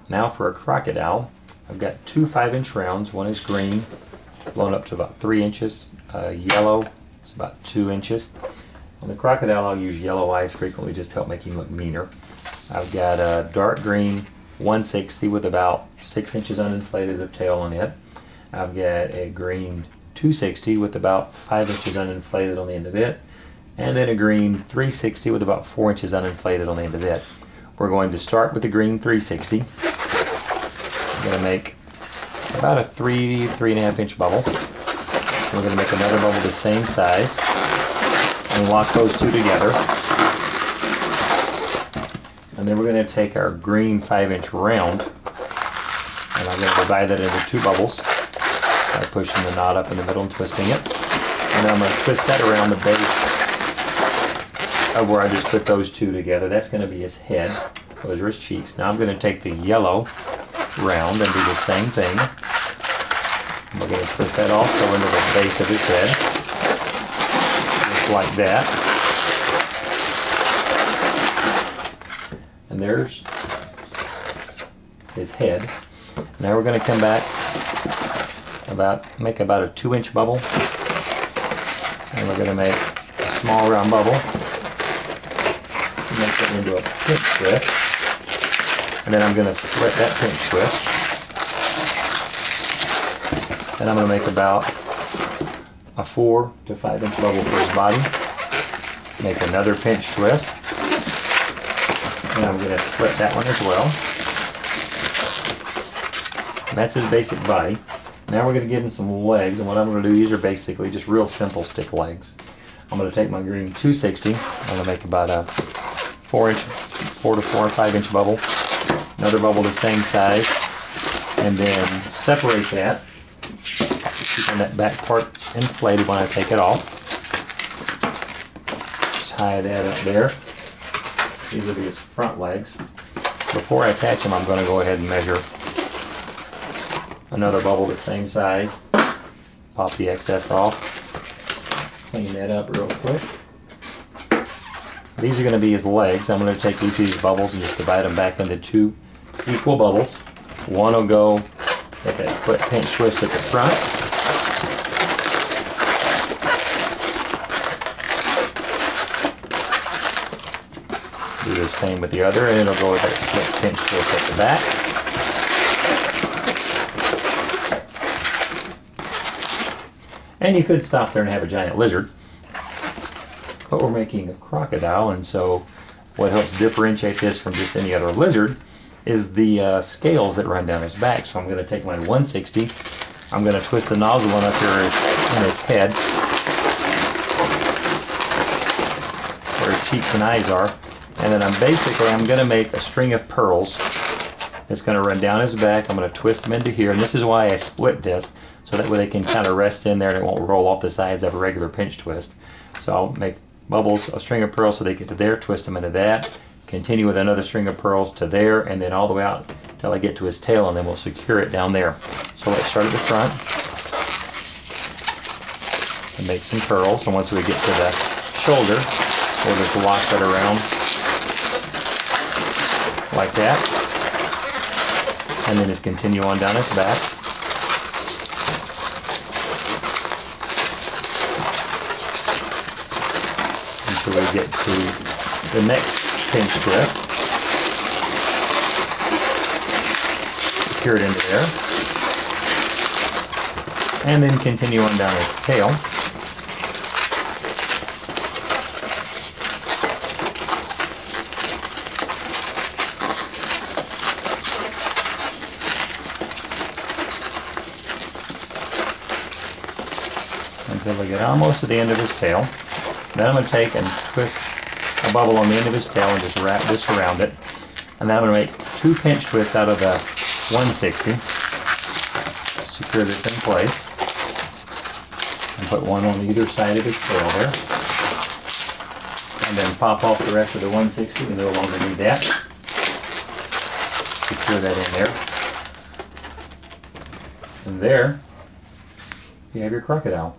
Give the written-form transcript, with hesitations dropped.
Now for a crocodile, I've got two 5-inch rounds. One is green, blown up to about 3 inches. Yellow is about 2 inches. On the crocodile, I'll use yellow eyes frequently just to help make him look meaner. I've got a dark green 160 with about 6 inches uninflated of tail on it. I've got a green 260 with about 5 inches uninflated on the end of it. And then a green 360 with about 4 inches uninflated on the end of it. We're going to start with the green 360. I'm going to make about a 3.5 inch bubble. We're going to make another bubble the same size and lock those two together. And then we're going to take our green 5-inch round and I'm going to divide that into 2 bubbles by pushing the knot up in the middle and twisting it. And then I'm going to twist that around the base of where I just put those two together. That's going to be his head. Those are his cheeks. Now I'm going to take the yellow round and do the same thing. And we're going to twist that also into the base of his head. Just like that. And there's his head. Now we're going to come back make about a 2-inch bubble. And we're going to make a small round bubble. Make it into a pinch twist. And then I'm going to split that pinch twist. And I'm going to make about a 4 to 5-inch bubble for his body. Make another pinch twist. And I'm going to split that one as well. And that's his basic body. Now we're going to give him some legs. And what I'm going to do, these are basically just real simple stick legs. I'm going to take my green 260. I'm going to make about a 4 to 4 or 5-inch bubble. Another bubble the same size. And then separate that. Keeping that back part inflated when I take it off. Tie that up there. These will be his front legs. Before I attach them, I'm going to go ahead and measure another bubble the same size. Pop the excess off. Let's clean that up real quick. These are going to be his legs. I'm going to take each of these bubbles and just divide them back into 2 equal bubbles. One will go at that split pinch twist at the front. Do the same with the other, and it'll go with that split pinch twist at the back. And you could stop there and have a giant lizard. But we're making a crocodile, and so what helps differentiate this from just any other lizard is the scales that run down his back. So I'm going to take my 160, I'm going to twist the nozzle one up here in his head, where his cheeks and eyes are, and then I'm going to make a string of pearls that's going to run down his back. I'm going to twist them into here, and this is why I split this, so that way they can kind of rest in there and it won't roll off the sides of a regular pinch twist. So I'll make bubbles, a string of pearls so they get to there, twist them into that, continue with another string of pearls to there, and then all the way out until I get to his tail, and then we'll secure it down there. So let's start at the front and make some pearls, and once we get to the shoulder, we'll just lock that around like that, and then just continue on down his back. Until we get to the next pinch twist. Secure it into there. And then continue on down its tail. Until we get almost to the end of his tail. Then I'm going to take and twist a bubble on the end of his tail and just wrap this around it. And then I'm going to make 2 pinch twists out of the 160. Secure this in place. And put one on either side of his tail there. And then pop off the rest of the 160. We no longer need that. Secure that in there. And there you have your crocodile.